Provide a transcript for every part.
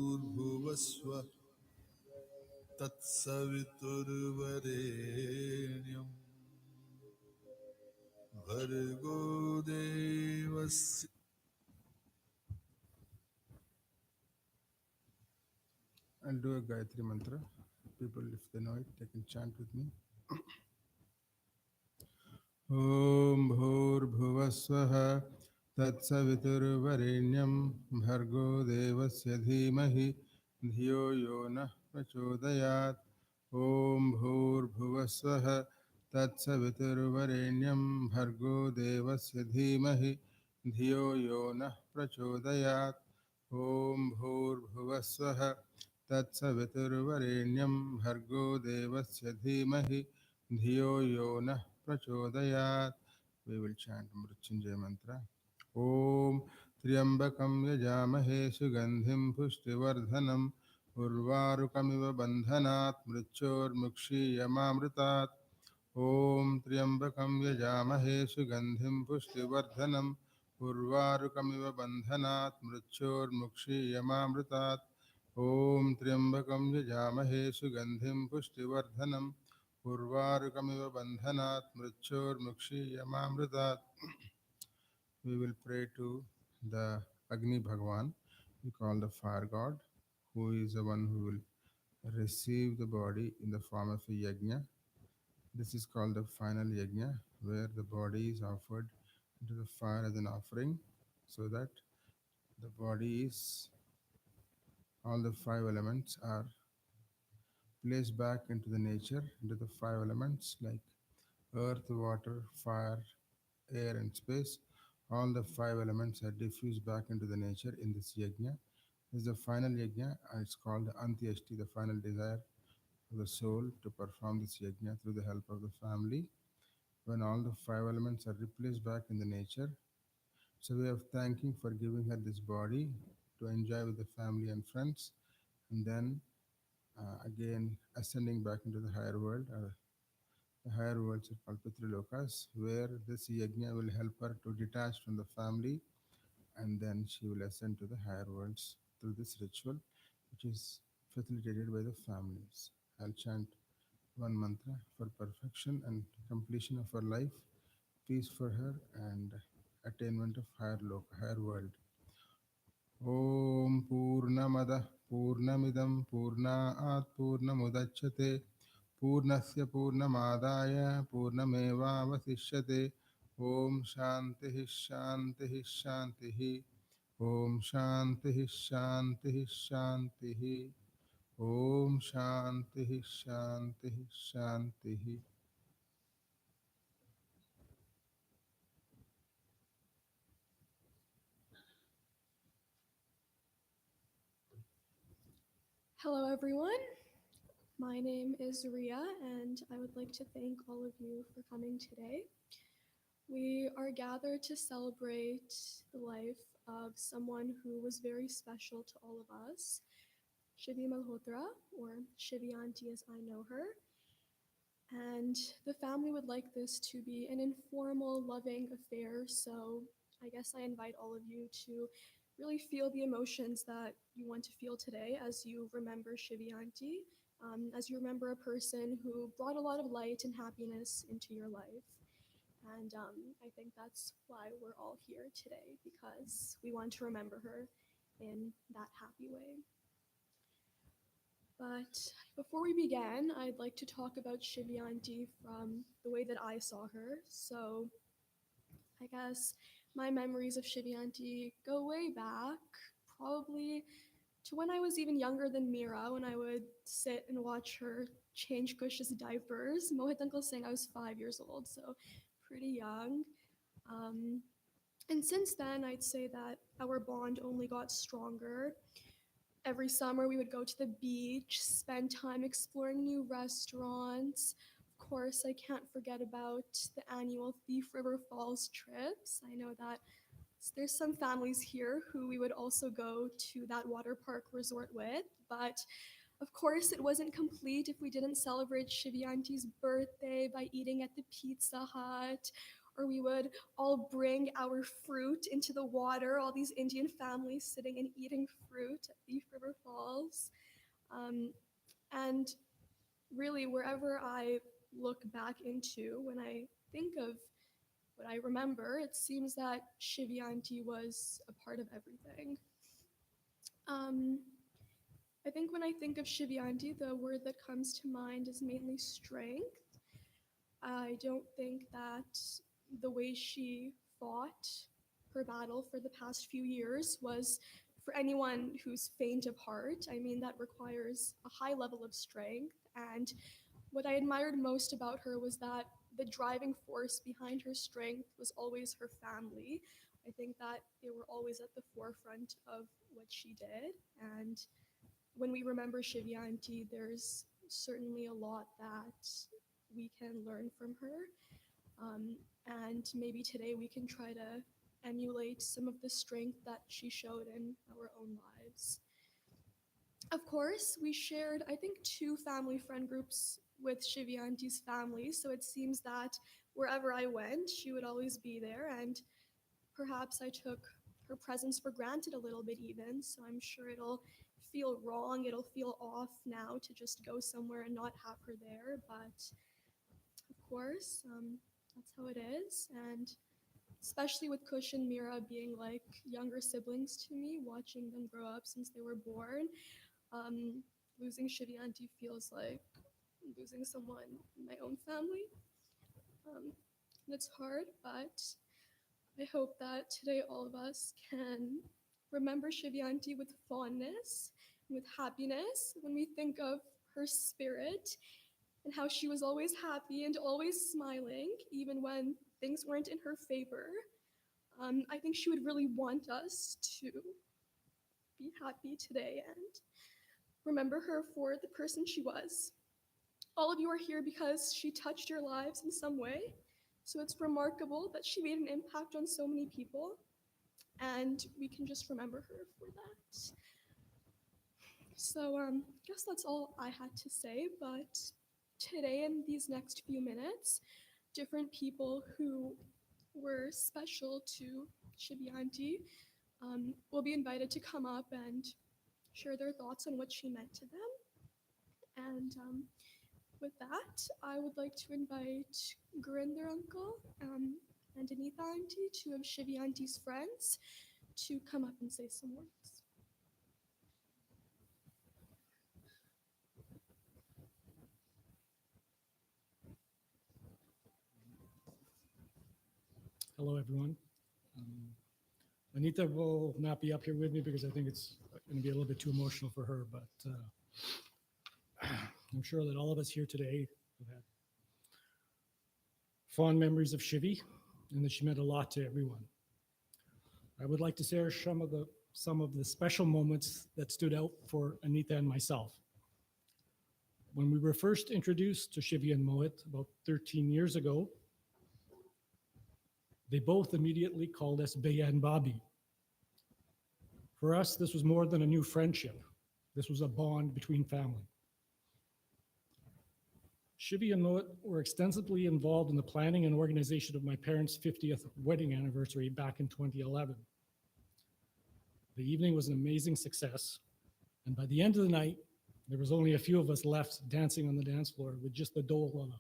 भूर्भुवस्व तत्सवितुर्वरेण्यं भर्गो देवस्य. I'll do a Gayatri mantra. People, if they know it, they can chant with me. ॐ भूर्भुवस्वः तत्सवितुर्वरेण्यं भर्गो देवस्य धीमहि धियो यो नः प्रचोदयात्. ॐ भूर्भुवस्वः तत्सवितुर्वरेण्यं भर्गो देवस्य धीमहि धियो यो नः प्रचोदयात्. ॐ भूर्भुवस्वः तत्सवितुर्वरेण्यं भर्गो देवस्य धीमहि धियो यो नः प्रचोदयात्. We will chant Mrityunjay mantra. Om Triambakam Yajamahe Sugandhim Pushtivardhanam Urvarukamiva Bandhanat Mrichor Mukshi Yamamritat. Om Triambakam Yajamahe Sugandhim Pushtivardhanam Urvarukamiva Bandhanat Mrichor Mukshi Yamamritat. Om Triambakam Yajamahe Sugandhim Pushtivardhanam Urvarukamiva Bandhanat Mrichor Mukshi Yamamritat. We will pray to the Agni Bhagwan, we call the fire god, who is the one who will receive the body in the form of a yajna. This is called the final yajna, where the body is offered into the fire as an offering, so that the body is, all the five elements are placed back into the nature, into the five elements like earth, water, fire, air, and space. All the five elements are diffused back into the nature in this yajna. This is the final yajna, and it's called the Antyashti, the final desire of the soul to perform this yajna through the help of the family. When all the five elements are replaced back in the nature, so we are thanking for giving her this body to enjoy with the family and friends, and then again ascending back into the higher world. The higher worlds are called Pitrilokas, where this yajna will help her to detach from the family, and then she will ascend to the higher worlds through this ritual, which is facilitated by the families. I'll chant one mantra for perfection and completion of her life, peace for her, and attainment of higher world. Om Purnamada Purnamidam Purnaat Purnamudachyate Purnasya Purnamadaya Purnamevavasishyate. Om Shanti Shanti Shanti. Om Shanti Shanti Shanti. Om Shanti Shanti Shanti. Hello, everyone. My name is Ria, and I would like to thank all of you for coming today. We are gathered to celebrate the life of someone who was very special to all of us, Shivi Malhotra, or Shivi Auntie as I know her. And the family would like this to be an informal, loving affair, so I guess I invite all of you to really feel the emotions that you want to feel today as you remember Shivi Auntie, as you remember a person who brought a lot of light and happiness into your life. And I think that's why we're all here today, because we want to remember her in that happy way. But before we begin, I'd like to talk about Shivi Auntie from the way that I saw her. So I guess my memories of Shivi Auntie go way back, probably to when I was even younger than Mira, when I would sit and watch her change Kush's diapers. Mohit Uncle saying I was 5 years old, so pretty young. Um, and since then, I'd say that our bond only got stronger. Every summer, we would go to the beach, spend time exploring new restaurants. Of course, I can't forget about the annual Thief River Falls trips. I know that There's some families here who we would also go to that water park resort with, but of course it wasn't complete if we didn't celebrate Shivi Auntie's birthday by eating at the Pizza Hut, or we would all bring our fruit into the water, all these Indian families sitting and eating fruit at Thief River Falls. Um, and really, wherever I look back into, when I think of what I remember, it seems that Shivi Auntie was a part of everything. Um, I think when I think of Shivi Auntie, the word that comes to mind is mainly strength. I don't think that the way she fought her battle for the past few years was for anyone who's faint of heart. I mean, that requires a high level of strength. And what I admired most about her was that the driving force behind her strength was always her family. I think that they were always at the forefront of what she did. And when we remember Shivi Auntie, there's certainly a lot that we can learn from her. Um, and maybe today we can try to emulate some of the strength that she showed in our own lives. Of course, we shared, I think, two family friend groups with Shivi Auntie's family, so it seems that wherever I went, she would always be there, and perhaps I took her presence for granted a little bit even, so I'm sure it'll feel wrong, it'll feel off now to just go somewhere and not have her there, but of course, that's how it is, and especially with Kush and Mira being like younger siblings to me, watching them grow up since they were born, um, losing Shivi Auntie feels like losing someone in my own family. And it's hard, but I hope that today all of us can remember Shivi Auntie with fondness and with happiness when we think of her spirit and how she was always happy and always smiling, even when things weren't in her favor. I think she would really want us to be happy today and remember her for the person she was. All of you are here because she touched your lives in some way. So it's remarkable that she made an impact on so many people, and we can just remember her for that. So I guess that's all I had to say, but today in these next few minutes, different people who were special to Shivi Auntie will be invited to come up and share their thoughts on what she meant to them. And with that, I would like to invite Gurinder Uncle and Anita Auntie, two of Shivi Auntie's friends, to come up and say some words. Hello, everyone. Um, Anita will not be up here with me because I think it's going to be a little bit too emotional for her, but I'm sure that all of us here today have had fond memories of Shivi and that she meant a lot to everyone. I would like to share some of the special moments that stood out for Anita and myself. When we were first introduced to Shivi and Mohit about 13 years ago, they both immediately called us Baya and Bobby. For us, this was more than a new friendship. This was a bond between family. Shivi and Mohit were extensively involved in the planning and organization of my parents' 50th wedding anniversary back in 2011. The evening was an amazing success, and by the end of the night, there was only a few of us left dancing on the dance floor with just the dole.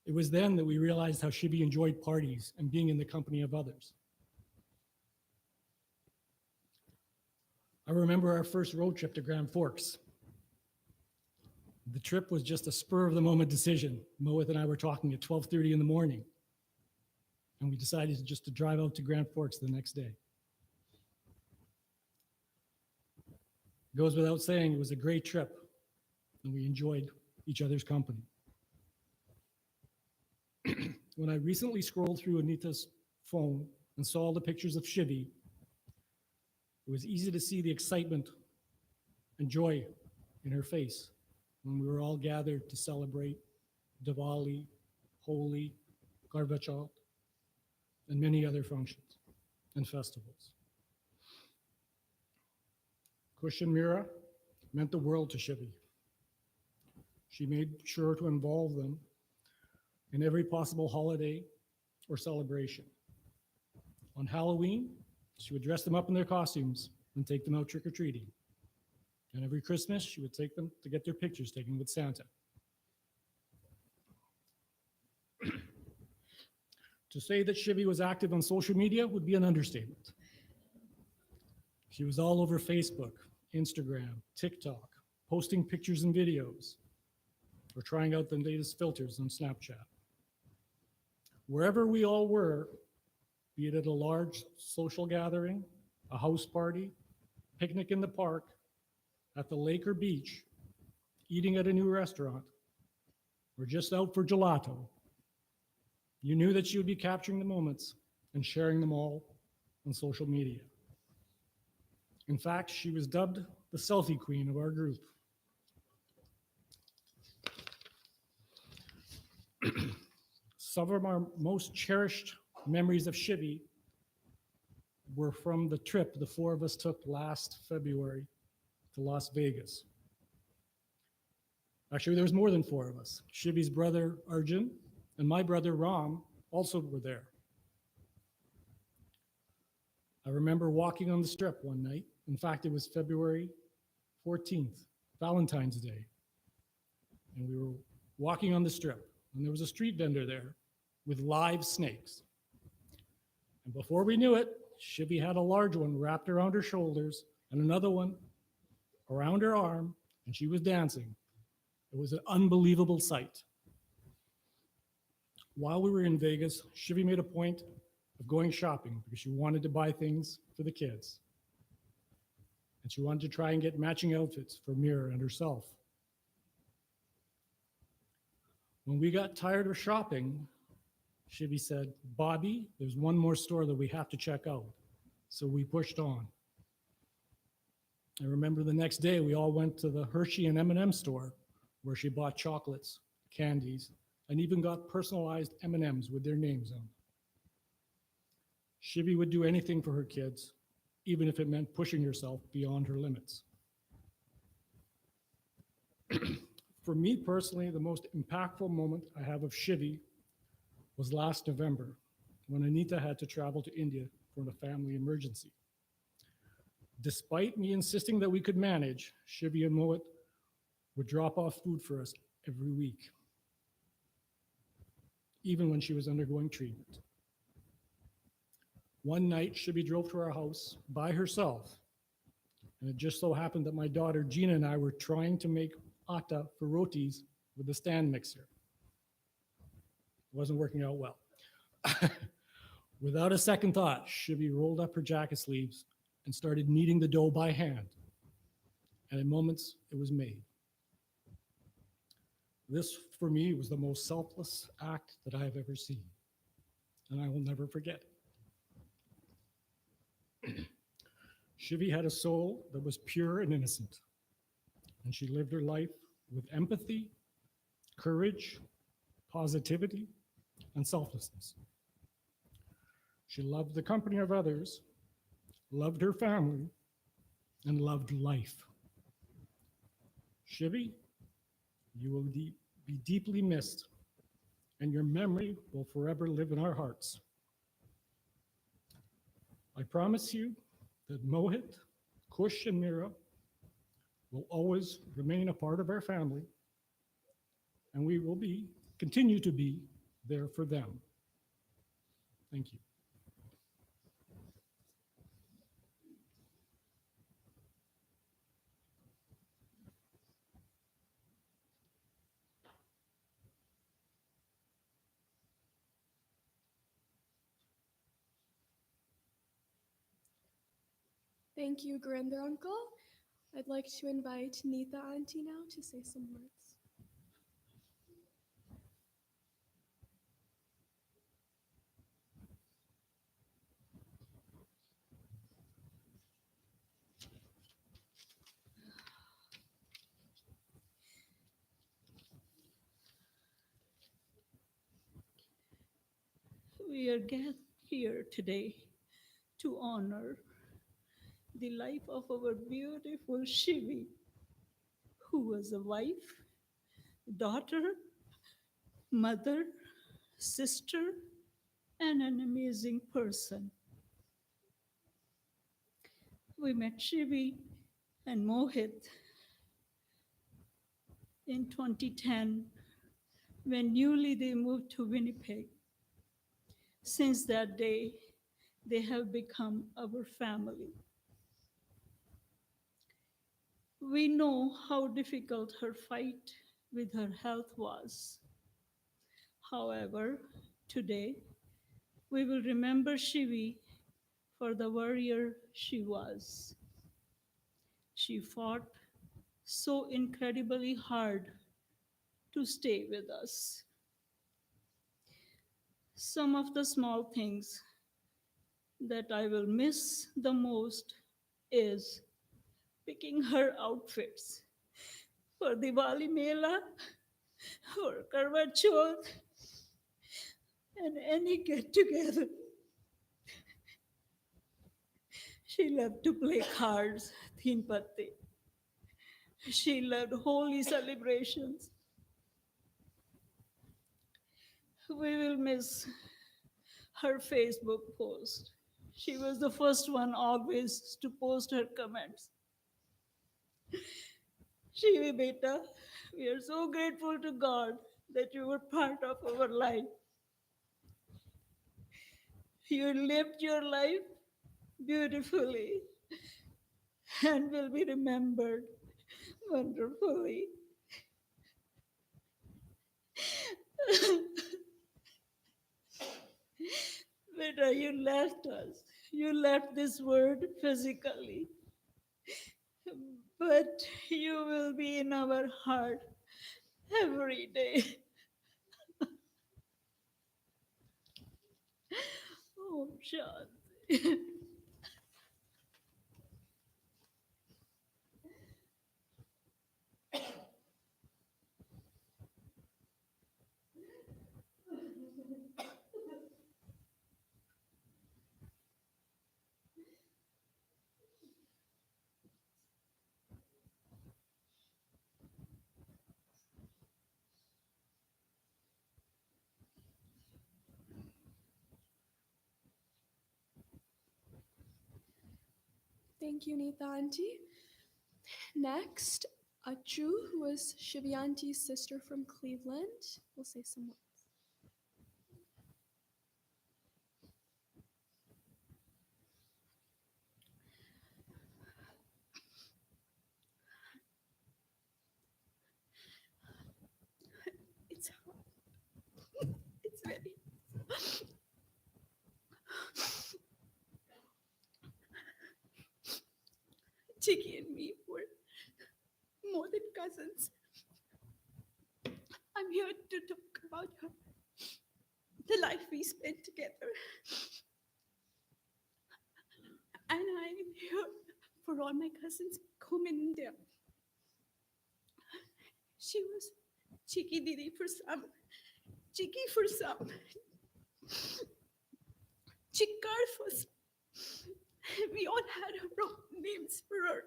It was then that we realized how Shivi enjoyed parties and being in the company of others. I remember our first road trip to Grand Forks. The trip was just a spur of the moment decision. Mohit and I were talking at 12:30 in the morning, and we decided just to drive out to Grand Forks the next day. It goes without saying, it was a great trip, and we enjoyed each other's company. When I recently scrolled through Anita's phone and saw all the pictures of Shivi, it was easy to see the excitement and joy in her face when we were all gathered to celebrate Diwali, Holi, Garba Chauth, and many other functions and festivals. Kush and Mira meant the world to Shivi. She made sure to involve them in every possible holiday or celebration. On Halloween, she would dress them up in their costumes and take them out trick-or-treating. And every Christmas, she would take them to get their pictures taken with Santa. To say that Shivi was active on social media would be an understatement. She was all over Facebook, Instagram, TikTok, posting pictures and videos, or trying out the latest filters on Snapchat. Wherever we all were, be it at a large social gathering, a house party, picnic in the park, at the lake or beach, eating at a new restaurant, or just out for gelato, you knew that she would be capturing the moments and sharing them all on social media. In fact, she was dubbed the selfie queen of our group. Some of our most cherished memories of Shivi were from the trip the four of us took last February to Las Vegas. Actually, there was more than four of us. Shivi's brother, Arjun, and my brother, Ram, also were there. I remember walking on the strip one night. In fact, it was February 14th, Valentine's Day. And we were walking on the strip, and there was a street vendor there with live snakes. And before we knew it, Shivi had a large one wrapped around her shoulders and another one around her arm, and she was dancing. It was an unbelievable sight. While we were in Vegas, Shivi made a point of going shopping because she wanted to buy things for the kids. And she wanted to try and get matching outfits for Mira and herself. When we got tired of shopping, Shivi said, "Bobby, there's one more store that we have to check out." So we pushed on. I remember the next day we all went to the Hershey and M&M store where she bought chocolates, candies, and even got personalized M&Ms with their names on. Shivi would do anything for her kids, even if it meant pushing herself beyond her limits. For me personally, the most impactful moment I have of Shivi was last November when Anita had to travel to India for a family emergency. Despite me insisting that we could manage, Shivi and Mohit would drop off food for us every week, even when she was undergoing treatment. One night, Shivi drove to our house by herself, and it just so happened that my daughter Gina and I were trying to make atta for rotis with the stand mixer. It wasn't working out well. Without a second thought, Shivi rolled up her jacket sleeves and started kneading the dough by hand. And in moments, it was made. This, for me, was the most selfless act that I have ever seen, and I will never forget it. Shivi had a soul that was pure and innocent, and she lived her life with empathy, courage, positivity, and selflessness. She loved the company of others, loved her family, and loved life. Shivi, you will be deeply missed, and your memory will forever live in our hearts. I promise you that Mohit, Kush, and Mira will always remain a part of our family, and we will continue to be there for them. Thank you. Thank you, Gurinder Uncle. I'd like to invite Neeta Auntie now to say some words. We are here today to honor the life of our beautiful Shivi, who was a wife, daughter, mother, sister, and an amazing person. We met Shivi and Mohit in 2010 when newly they moved to Winnipeg. Since that day, they have become our family. We know how difficult her fight with her health was. However, today we will remember Shivi for the warrior she was. She fought so incredibly hard to stay with us. Some of the small things that I will miss the most is picking her outfits for Diwali Mela, for Karwa Chauth, and any get together. She loved to play cards, Teen Patte. She loved holy celebrations. We will miss her Facebook post. She was the first one always to post her comments. Shivi beta, we are so grateful to God that you were part of our life. You lived your life beautifully and will be remembered wonderfully. Beta, you left us. You left this world physically, but you will be in our heart every day. Oh, Shanti. Thank you, Neeta Auntie. Next, Achu, who was Shivianti's sister from Cleveland, will say some words. It's hard. It's very. Chiki and me were more than cousins. I'm here to talk about her, the life we spent together. And I'm here for all my cousins back home in India. She was Chiki Didi for some, Chiki for some, Chikkar for some. We all had our own names for her.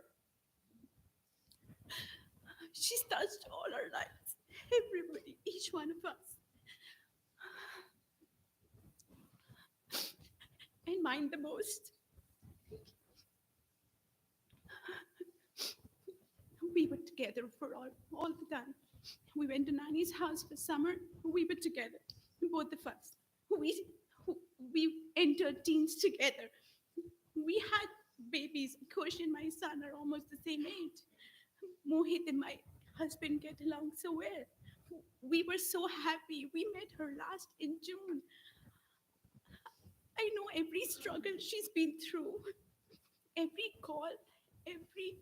She's touched all our lives, everybody, each one of us. And mine the most. We were together for all the time. We went to Nani's house for summer. We were together, both of us. We, we entered teens together. We had babies. Kosh and my son are almost the same age. Mohit and my husband get along so well. We were so happy. We met her last in June. I know every struggle she's been through, every call, every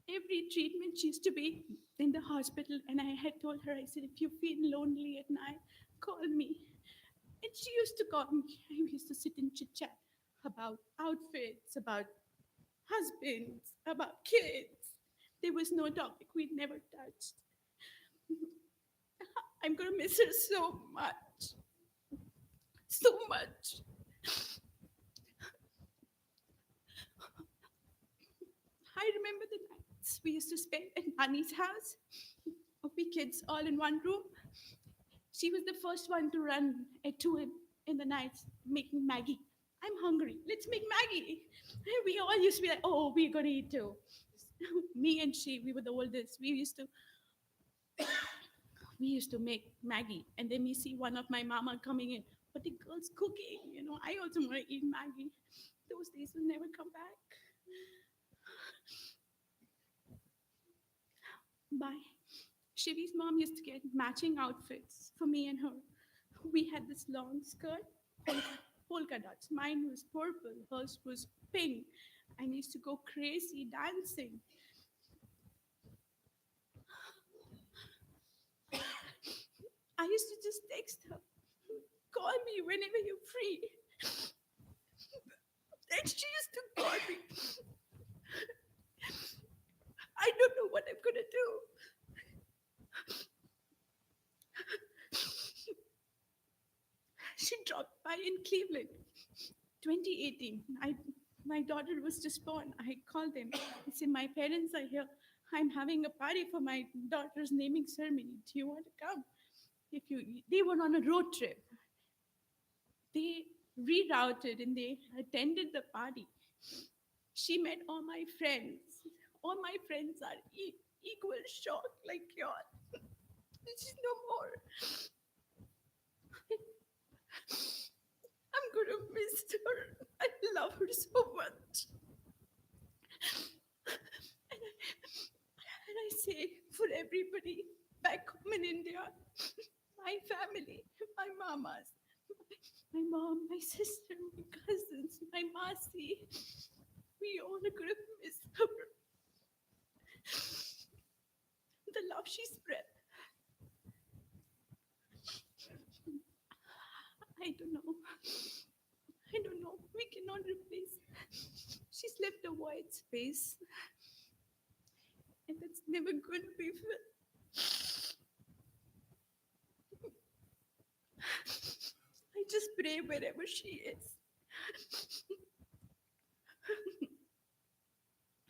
every treatment. She used to be in the hospital, and I had told her, I said, if you feel lonely at night, call me. And she used to call me. We used to sit and chit chat about outfits, about husbands, about kids. There was no topic we'd never touched. I'm gonna miss her so much, so much. I remember the nights we used to spend at Nani's house. We kids all in one room. She was the first one to run at 2 in the nights making Maggie. I'm hungry. Let's make Maggie. And we all used to be like, oh, we're going to eat too. Me and she, we were the oldest. We used to make Maggie. And then we see one of my mama coming in. But the girl's cooking. I also want to eat Maggie. Those days will never come back. Bye. Shivi's mom used to get matching outfits for me and her. We had this long skirt, polka dots. Mine was purple, hers was pink. I used to go crazy dancing. I used to just text her, call me whenever you're free. And she used to call me. I don't know what I'm gonna do. She dropped by in Cleveland, 2018. My daughter was just born. I called them. I said, my parents are here. I'm having a party for my daughter's naming ceremony. Do you want to come? They were on a road trip. They rerouted and they attended the party. She met all my friends. All my friends are equal shocked like yours. She's no more. I'm gonna miss her. I love her so much. And I say for everybody back home in India, my family, my mamas, my mom, my sister, my cousins, my masi, we all are gonna miss her. The love she spread. I don't know. I don't know. We cannot replace. She's left a white space. And that's never going to be filled. I just pray wherever she is.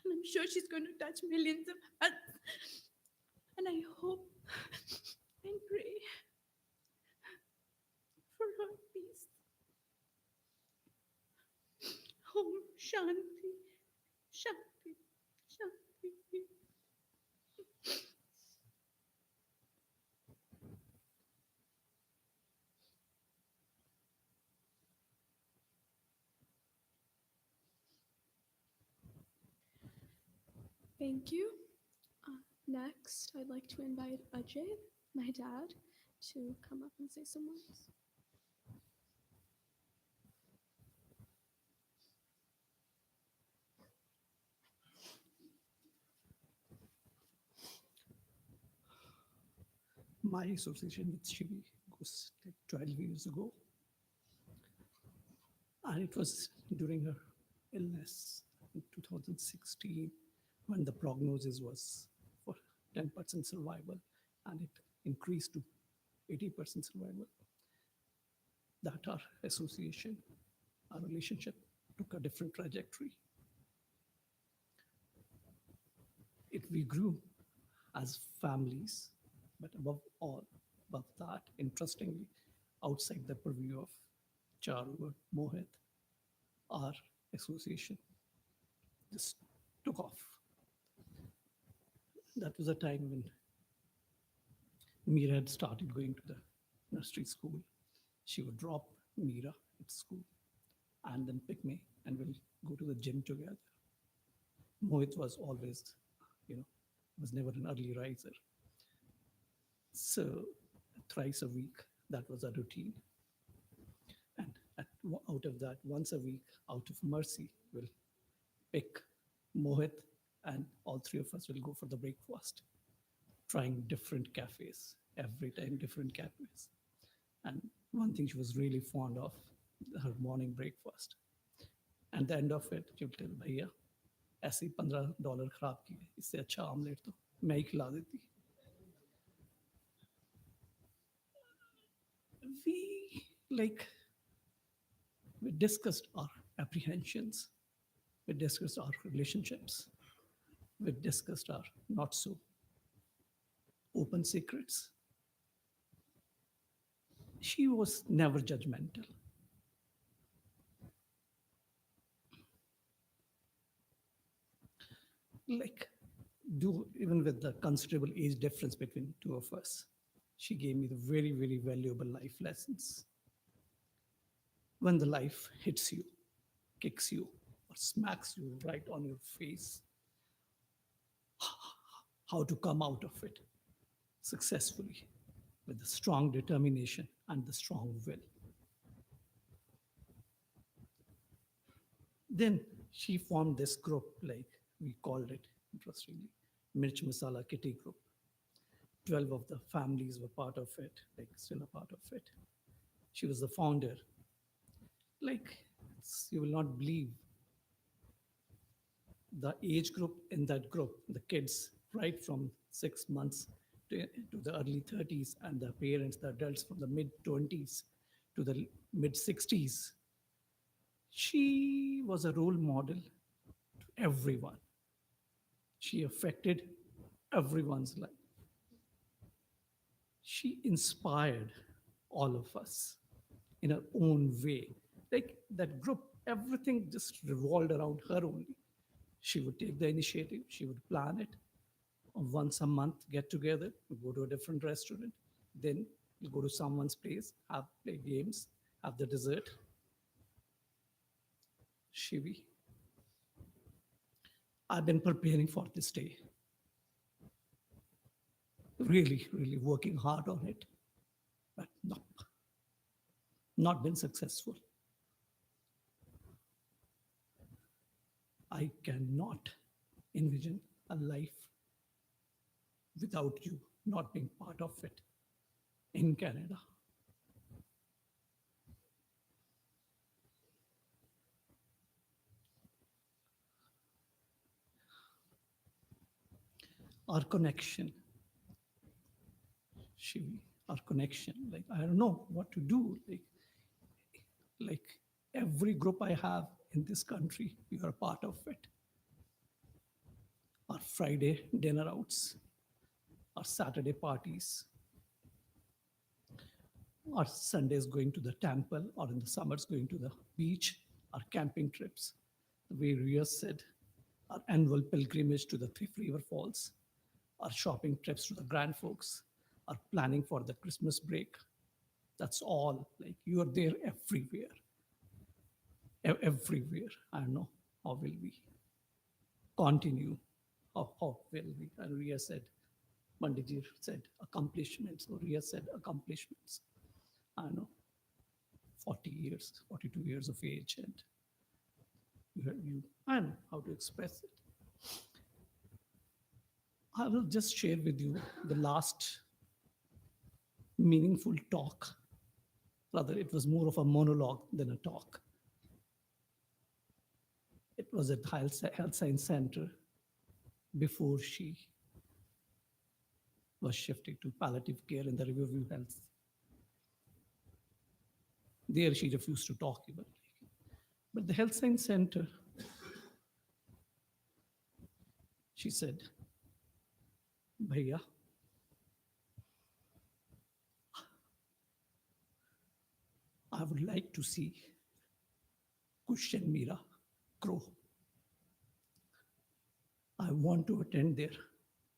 And I'm sure she's going to touch millions of hearts. And I hope and pray for her peace. Om Shanti, Shanti, Shanti. Thank you. Next, I'd like to invite Ajay, my dad, to come up and say some words. My association with Shivi goes like 12 years ago. And it was during her illness in 2016 when the prognosis was for 10% survival and it increased to 80% survival. That our association, our relationship took a different trajectory. We grew as families, but above that, interestingly, outside the purview of Charu or Mohit, our association just took off. That was a time when Meera had started going to the nursery school. She would drop Meera at school and then pick me and we'll go to the gym together. Mohit was always, was never an early riser. So thrice a week, that was a routine. And out of that, once a week, out of mercy, we'll pick Mohit and all three of us will go for the breakfast, trying different cafes, every time different cafes. And one thing she was really fond of, her morning breakfast. And the end of it, she'll tell, Bhaiya, ऐसे ही $15 खराब किए, इससे अच्छा omelette तो मैं ही खिला देती. We discussed our apprehensions, we discussed our relationships, we discussed our not so open secrets. She was never judgmental. Like, do even with the considerable age difference between two of us, she gave me the very, very valuable life lessons. When the life hits you, kicks you, or smacks you right on your face, how to come out of it successfully with the strong determination and the strong will. Then she formed this group, like we called it, interestingly, Mirch Masala Kitty Group. 12 of the families were part of it, like still a part of it. She was the founder. Like, you will not believe the age group in that group, the kids, right from 6 months to the early 30s, and the parents, the adults from the mid 20s to the mid 60s. She was a role model to everyone. She affected everyone's life. She inspired all of us in her own way. Like that group, everything just revolved around her only. She would take the initiative, she would plan it. Once a month, get together, we go to a different restaurant, then we'll go to someone's place, have play games, have the dessert. Shivi, I've been preparing for this day. Really, really working hard on it. But no, not been successful. I cannot envision a life without you not being part of it in Canada. Our connection, Shivi, our connection, like I don't know what to do. Like every group I have in this country, you are part of it. Our Friday dinner outs, our Saturday parties, our Sundays going to the temple, or in the summers going to the beach, our camping trips. The way Ria said, our annual pilgrimage to the Thrift River Falls, our shopping trips to the Grand Forks, our planning for the Christmas break. That's all. Like you are there everywhere. Everywhere. I don't know. How will we continue? How will we? And Ria said, Mandiji said accomplishments. So Ria said accomplishments. I don't know. 40 years, 42 years of age, and I don't know how to express it. I will just share with you the last meaningful talk. Rather, it was more of a monologue than a talk. It was at Health Science Center before she was shifted to palliative care in the Riverview Health. There, she refused to talk even. But the Health Science Center, she said, Bhaiya, I would like to see Kush and Meera grow. I want to attend their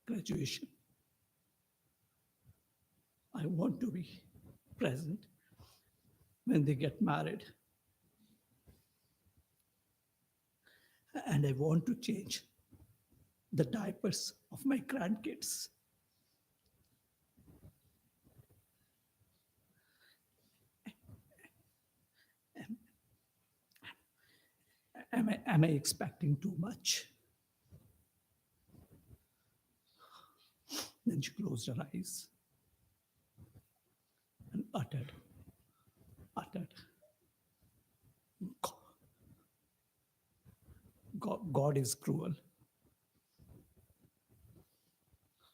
graduation. I want to be present when they get married. And I want to change the diapers of my grandkids. Am I expecting too much? Then she closed her eyes and uttered, God is cruel.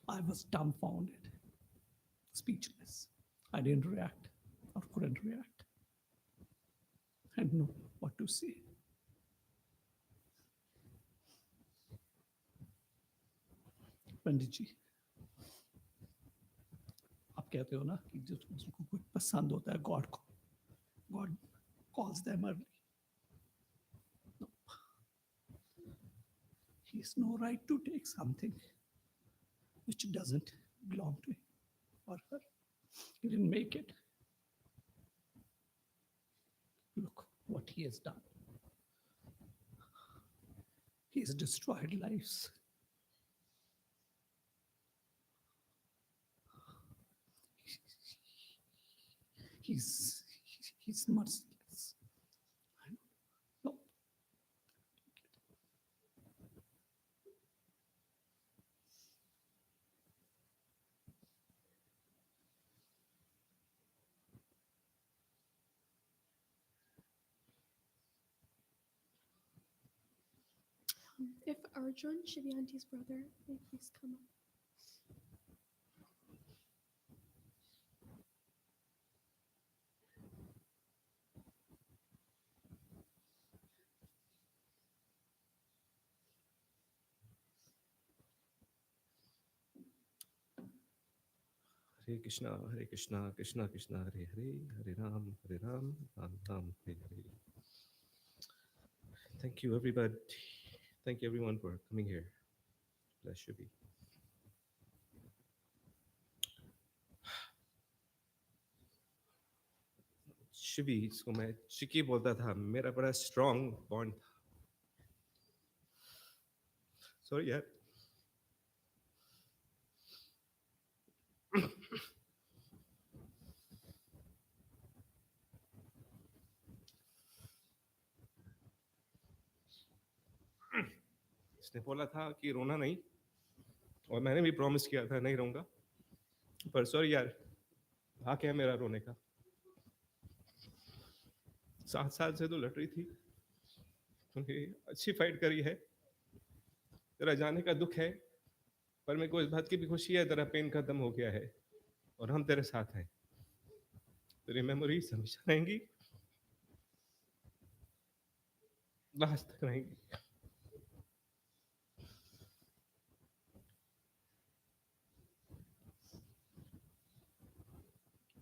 I was dumbfounded, speechless. I didn't react or couldn't react. I didn't know what to say. पंडित जी, आप कहते हो ना कि जो जिनको कुछ पसंद होता है गॉड को, God calls them early. No. He has no right to take something which doesn't belong to him or her. He didn't make it. Look what he has done. He has destroyed lives. He's he's merciless. No. If Arjun, Shivi Auntie's brother, may please come up. Hare Krishna, Krishna Krishna, Hare Hare, Hare Ram, Ram Ram, Hare Hare. Thank you, everybody. Thank you, everyone, for coming here. Bless you be. Shivi, इसको मैं चिकी बोलता था, मेरा बड़ा strong bond था. Sorry यार. इसने बोला था कि रोना नहीं, और मैंने भी प्रॉमिस किया था नहीं रहूंगा, पर सॉरी यार, हक है मेरा रोने का. 7 साल से तो लड़ रही थी, तूने अच्छी फाइट करी है. तेरा जाने का दुख है, पर मेरे को इस बात की भी खुशी है तेरा पेन खत्म हो गया है, और हम तेरे साथ हैं. तेरी मेमोरीज हमेशा रहेंगी, लास्ट तक रहेंगी.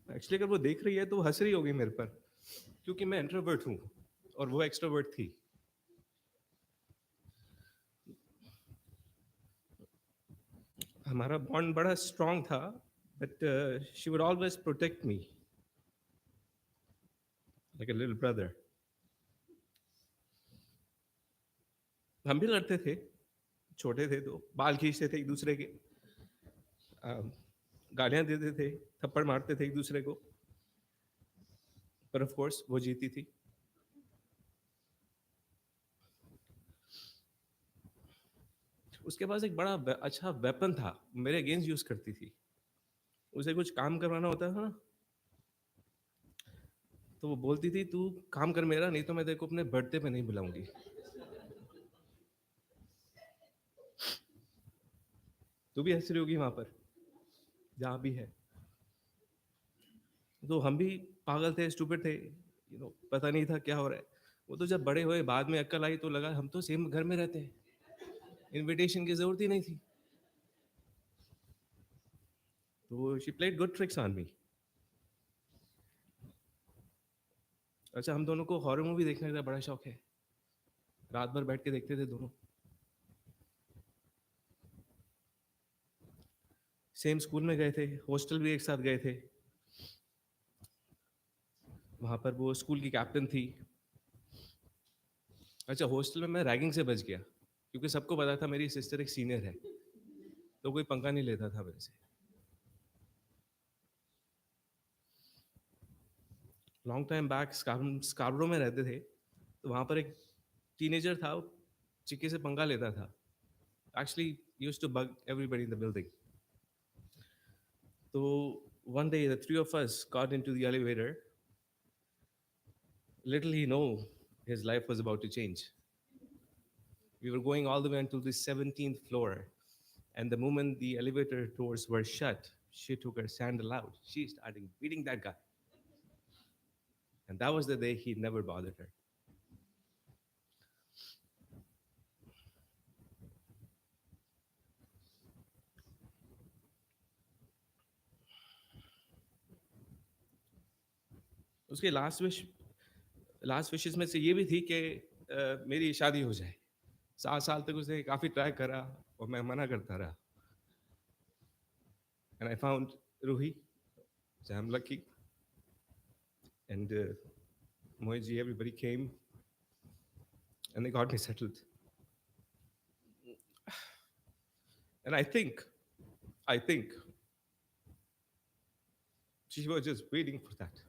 एक्चुअली अगर वो देख रही है तो वो हंस रही होगी मेरे पर, क्योंकि मैं इंट्रोवर्ट हूँ और वो एक्सट्रोवर्ट थी. हमारा बॉन्ड बड़ा स्ट्रांग था, but she would always protect me like a little brother. हम भी लड़ते थे, छोटे थे तो बाल खींचते थे एक दूसरे के, गालियां देते थे, थप्पड़ मारते थे एक दूसरे को, पर ऑफ कोर्स वो जीती थी. उसके पास एक बड़ा अच्छा वेपन था, मेरे अगेंस्ट यूज करती थी. उसे कुछ काम करवाना होता था ना, तो वो बोलती थी तू काम कर मेरा, नहीं तो मैं तेरे को अपने बर्थडे पे नहीं बुलाऊंगी. तू भी हंस रही होगी वहां पर, जहां भी है. तो हम भी पागल थे, स्टूपिड थे, पता नहीं था क्या हो रहा है. वो तो जब बड़े हुए, बाद में अक्ल आई, तो लगा हम तो सेम घर में रहते हैं, इनविटेशन की जरूरत ही नहीं थी. तो she played good tricks on me. अच्छा, हम दोनों को हॉरर मूवी देखने का बड़ा शौक है, रात भर बैठ के देखते थे दोनों. सेम स्कूल में गए थे, हॉस्टल भी एक साथ गए थे. वहां पर वो स्कूल की कैप्टन थी. अच्छा, हॉस्टल में मैं रैगिंग से बच गया, क्योंकि सबको पता था मेरी सिस्टर एक सीनियर है, तो कोई पंगा नहीं लेता था मेरे से. लॉन्ग टाइम बैक स्कार्बरो में रहते थे, तो वहाँ पर एक टीनेजर था, वो चिक्की से पंगा लेता था. Actually used to bug everybody in the building. तो one day the three of us got into the elevator. Little he know his life was about to change. We were going all the way until the 17th floor, and the moment the elevator doors were shut, she took her sandal out. She started beating that guy. And that was the day he never bothered her. उसके last wishes में से ये भी थी कि मेरी शादी हो जाए। 7 साल तक उसने काफ़ी ट्राई करा और मैं मना करता रहा। And I found Roohi, so I'm lucky. And Moiji, everybody came and they got me settled. And I think she was just waiting for that.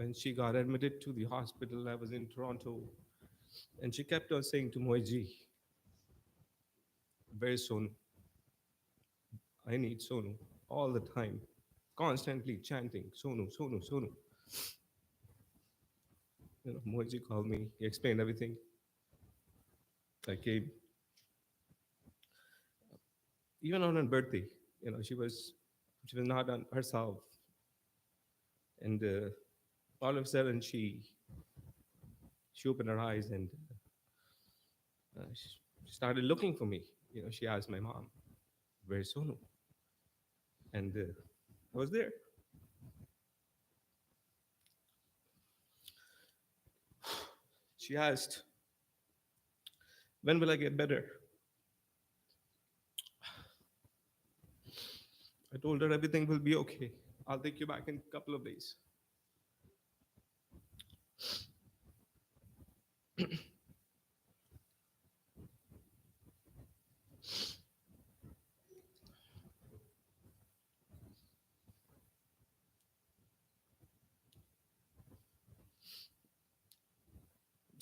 When she got admitted to the hospital, I was in Toronto, and she kept on saying to Moiji, "Where's Sonu? I need Sonu," all the time, constantly chanting, "Sonu, Sonu, Sonu." Moiji called me. He explained everything. I came. Even on her birthday, she was not on herself, and all of a sudden she opened her eyes and she started looking for me. She asked my mom, "Where's Sonu?" And I was there. She asked, "When will I get better?" I told her everything will be okay. I'll take you back in a couple of days.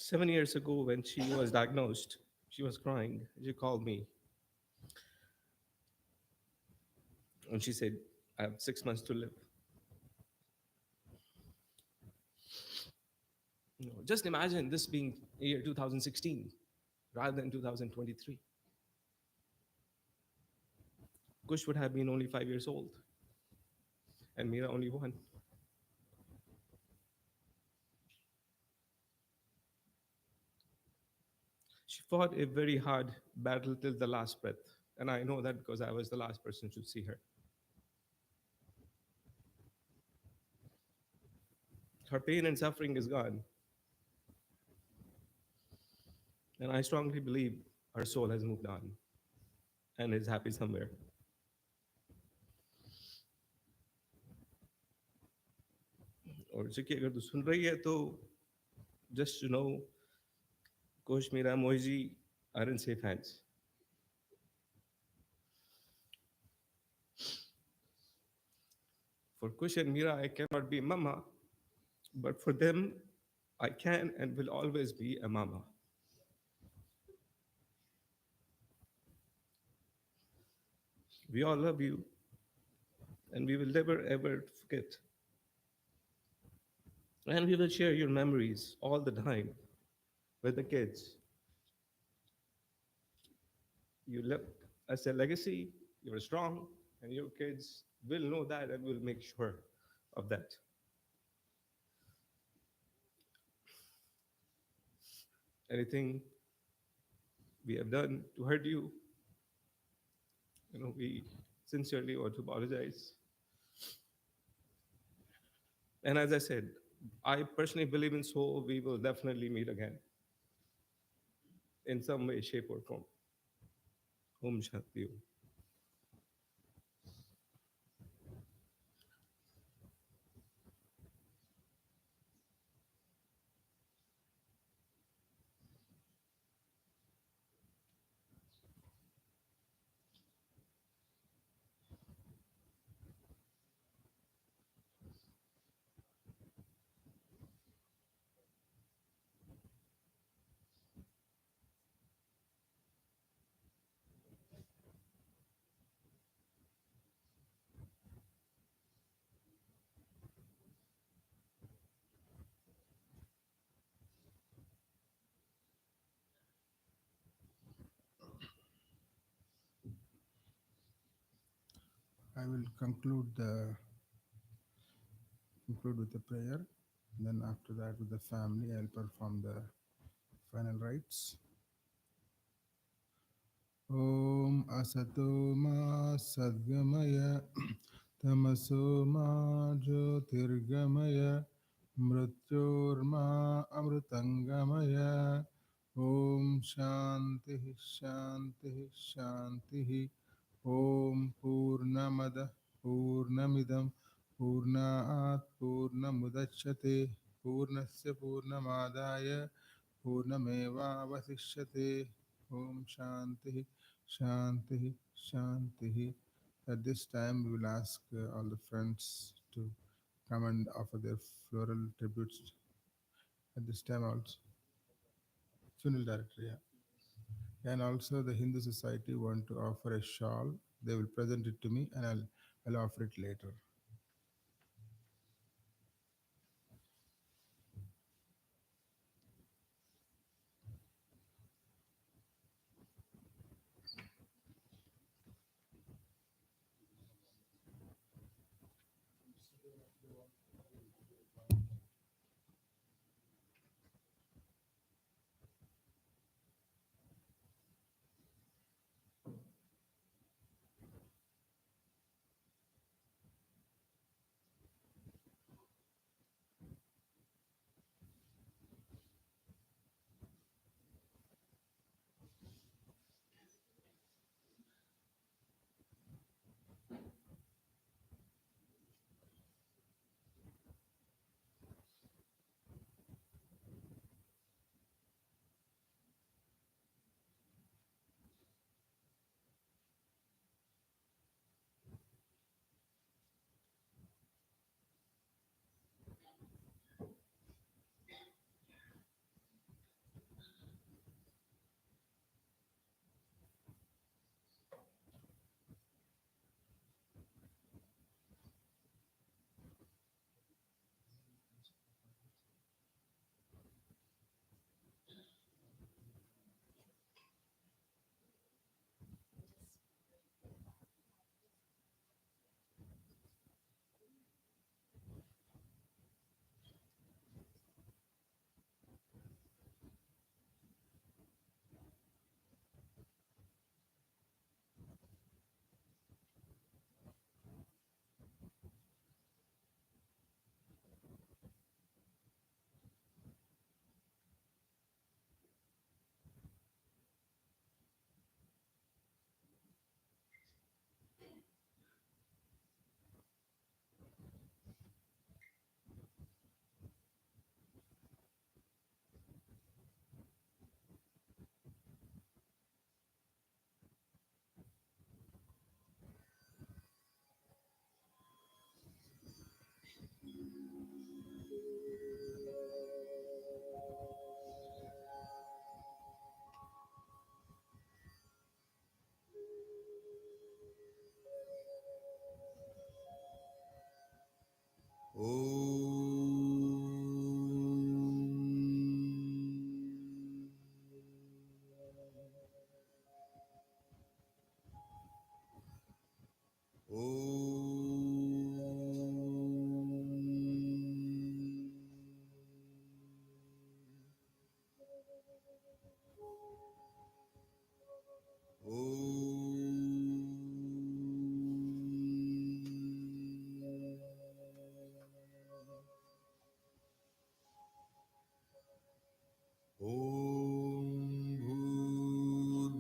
7 years ago, when she was diagnosed, she was crying. She called me and she said, "I have 6 months to live." Just imagine this being year 2016 rather than 2023. Kush would have been only 5 years old and Mira only one. She fought a very hard battle till the last breath. And I know that because I was the last person to see her. Her pain and suffering is gone. And I strongly believe her soul has moved on and is happy somewhere. और चिकी अगर तू सुन रही है तो just to know, Kush, Mira, Moiji are in safe hands. For Kush and Mira, I cannot be mama, but for them, I can and will always be a mama. We all love you, and we will never ever forget. And we will share your memories all the time with the kids. You left us a legacy, you were strong, and your kids will know that and will make sure of that. Anything we have done to hurt you, we sincerely want to apologize. And as I said, I personally believe in soul, we will definitely meet again in some way, shape, or form. Om Shanti Om. I will conclude with a prayer. Then after that, with the family, I'll perform the final rites. Om Asato Ma Sadgamaya Tamaso Ma Jyotirgamaya Mrityorma Amritangamaya. Om Shanti Shanti Shanti. Om Purnamada Purnamidam Purnaat Purnamudachyate Purnasya Purnamadaya Purnamevavasishyate. Om Shanti Shanti Shanti. At this time, we will ask all the friends to come and offer their floral tributes at this time also. Funeral director, yeah. And also the Hindu Society want to offer a shawl. They will present it to me and I'll offer it later.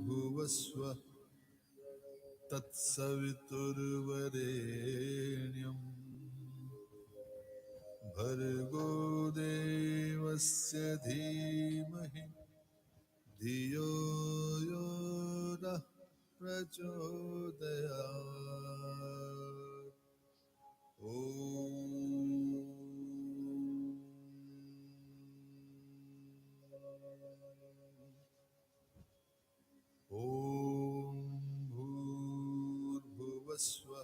Bhuvasva Tatsaviturvarenyam Bhargo Devasya Dhimahi Dhiyo Yona Prachodayat. Om Bhuvasva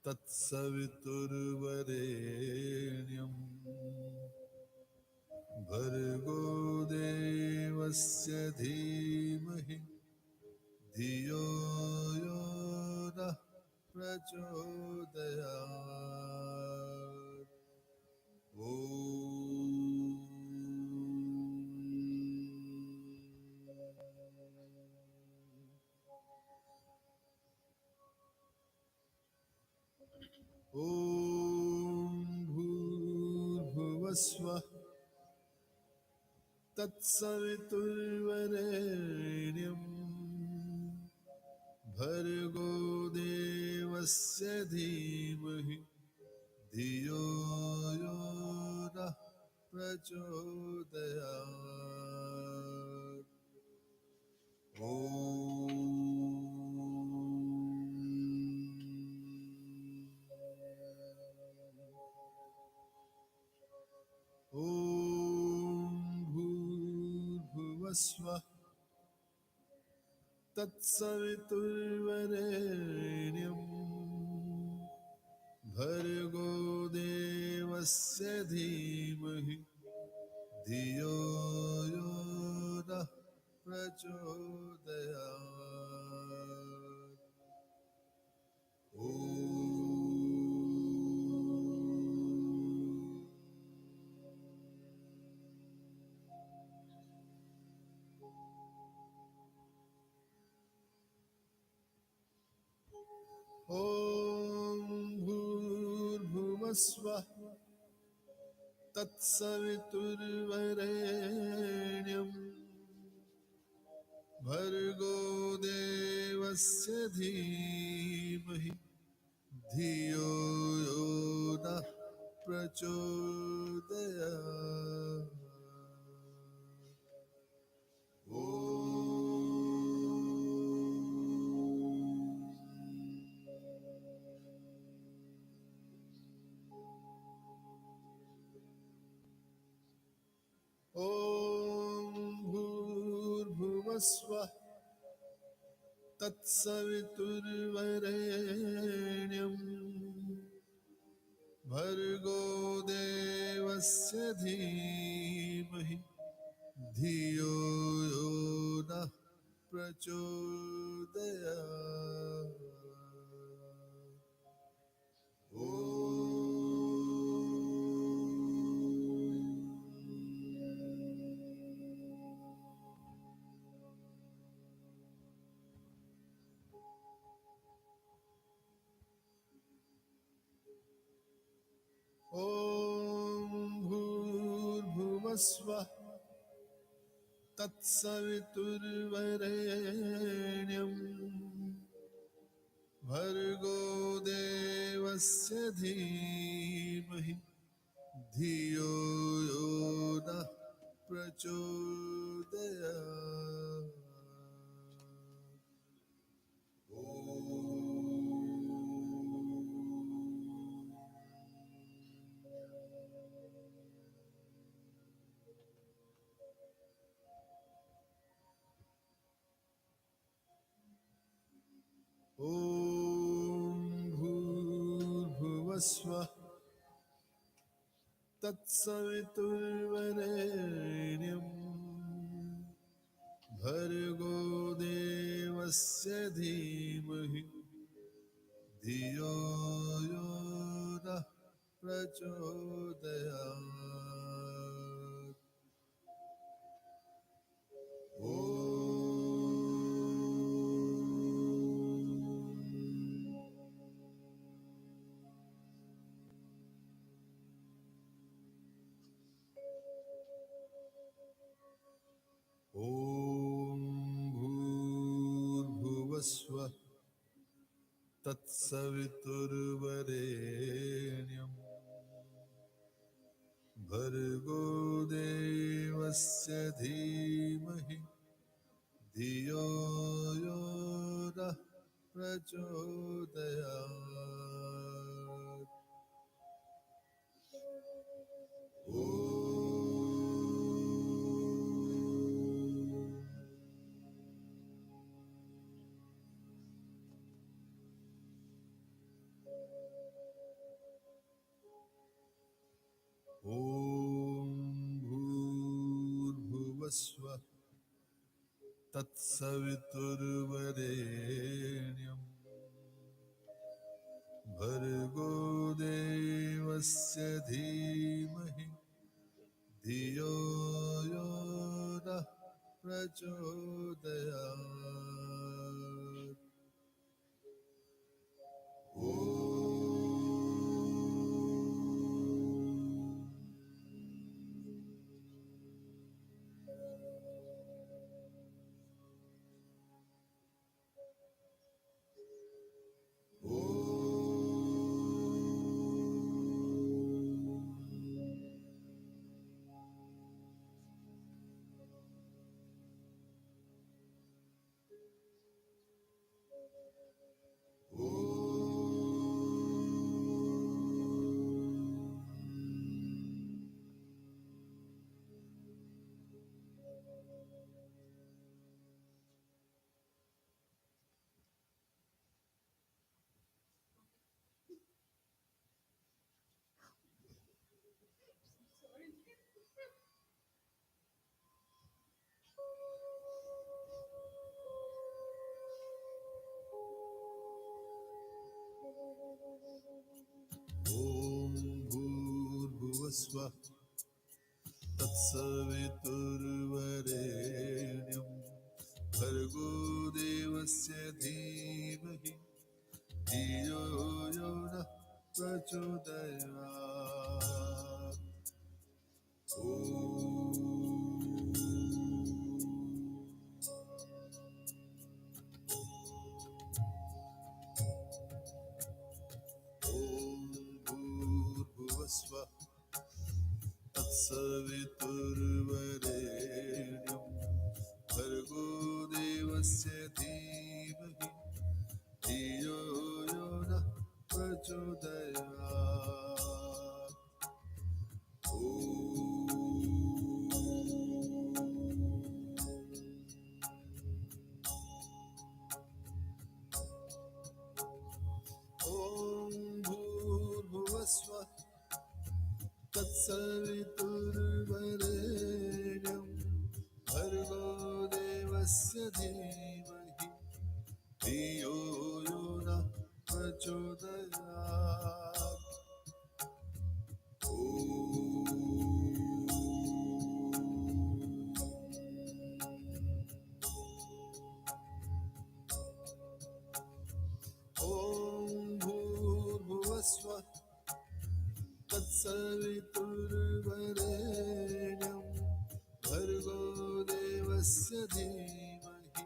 Tatsaviturvarenyam Bhargo Devasya Dhimahi Dhiyo Yona प्रचोदयात्। ॐ भूर्भुवस्वः तत्सवितुर्वरेण्यं भर्गो देवस्य धीमहि धियो यो नः प्रचोदयात्। ॐ भूर्भुवस्वः तत्सवितुर्वरेण्यं भर्गो देवस्य धीमहि धियो यो नः प्रचोदयात्। ॐ भूर्भुवस्वः तत्सवितुर्वरेण्यं भर्गो देवस्य धीमहि धियो यो नः प्रचोदयात्। ॐ भूर्भुवस्वः तत्सवितुर्वरेण्यं भर्गो देवस्य धीमहि धियो यो नः प्रचोदयात्। ॐ भूर्भुवस्वः तत्सवितुर्वरेण्यं भर्गो देवस्य धीमहि धियो यो नः प्रचोदयात्। ॐ भूर्भुवस्वः तत्सवितुर्वरेण्यं भर्गो देवस्य धीमहि धियो यो नः प्रचोदयात्। ॐ भूर्भुवस्वः तत्सवितुर्वरेण्यं भर्गो देवस्य धीमहि धियो यो नः प्रचोदयात्। ॐ भूर्भुवस्वः तत्सवितुर्वरेण्यं भर्गो देवस्य धीमहि धियो यो नः प्रचोदयात्। ॐ भूर्भुवस्वः तत्सवितुर्वरेण्यं भर्गो देवस्य धीमहि धियो यो नः प्रचोदयात्। ॐ भूर्भुवस्वः तत्सवितुर्वरेण्यं भर्गो देवस्य धीमहि धियो यो नः प्रचोदयात्। ॐ भूर्भुवस्वः तत्सवितुर्वरेण्यं भर्गो देवस्य धीमहि धियो यो नः प्रचोदयात्। ॐ भूर्भुवस्वः तत्सवितुर्वरेण्यं भर्गो देवस्य धीमहि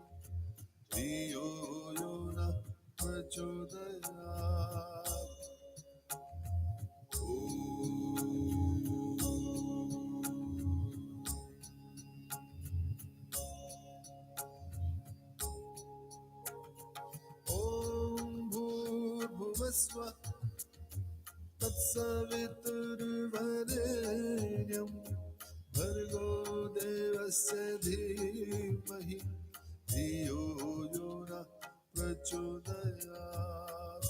धियो यो नः प्रचोदयात्। ॐ भूर्भुवस्वः तत्सवितुर्वरेण्यं भर्गो देवस्य धीमहि धियो यो नः प्रचोदयात्।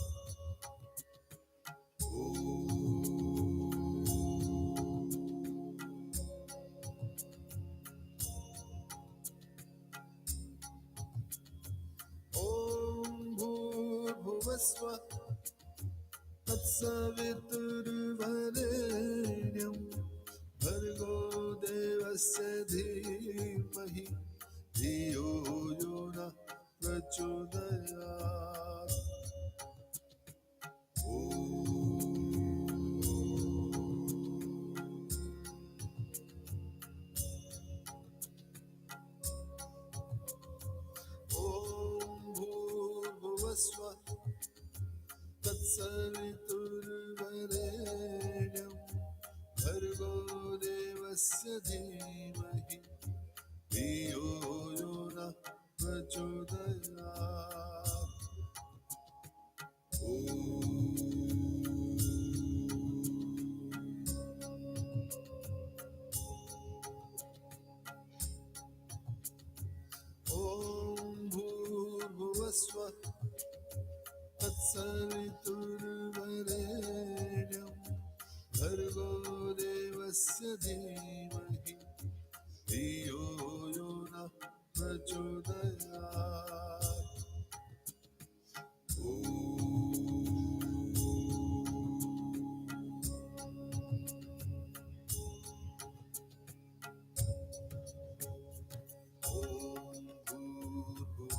ॐ भूर्भुवस्वः तत्सवितुर्वरेण्यं भर्गो देवस्य धीमहि धियो यो नः प्रचोदयात्। ॐ भूर्भुवस्वः तत्सवितुर्वरेण्यं भर्गो देवस्य धीमहि धियो यो नः प्रचोदयात्। ॐ भूर्भुवस्वः तत्सवितुर्वरेण्यं भर्गो देवस्य धीमहि धियो यो नः प्रचोदयात्। ॐ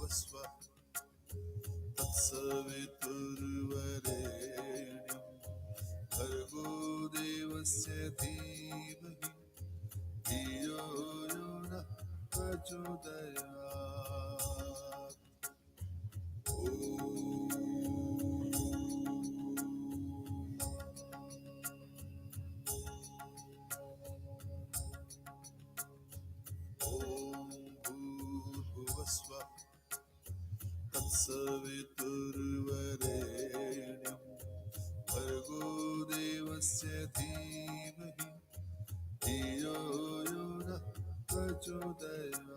भूर्भुवस्व तत्सवितुर्वरेण्यं भर्गो देवस्य धीमहि धियो यो नः प्रचोदयात् ॐ भूर्भुवस्व तत्सवितुर्वरेण्यं भर्गो देवस्य धीमहि धियो यो नः प्रचोदयात्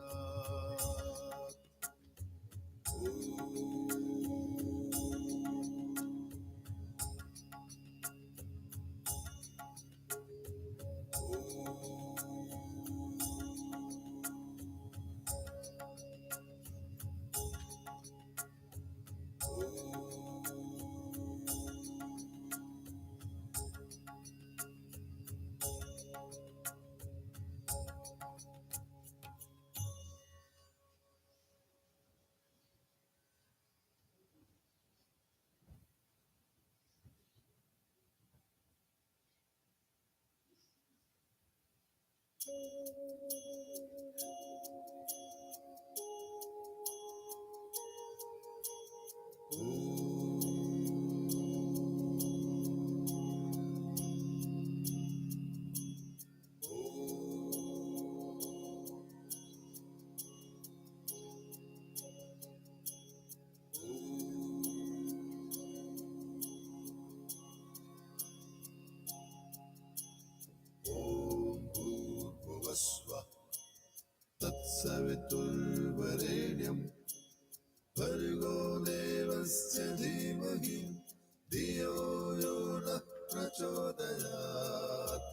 भूर्भुवस्व तत्सवितुर्वरेण्यं भर्गो देवस्य धीमहि धियो यो नः प्रचोदयात्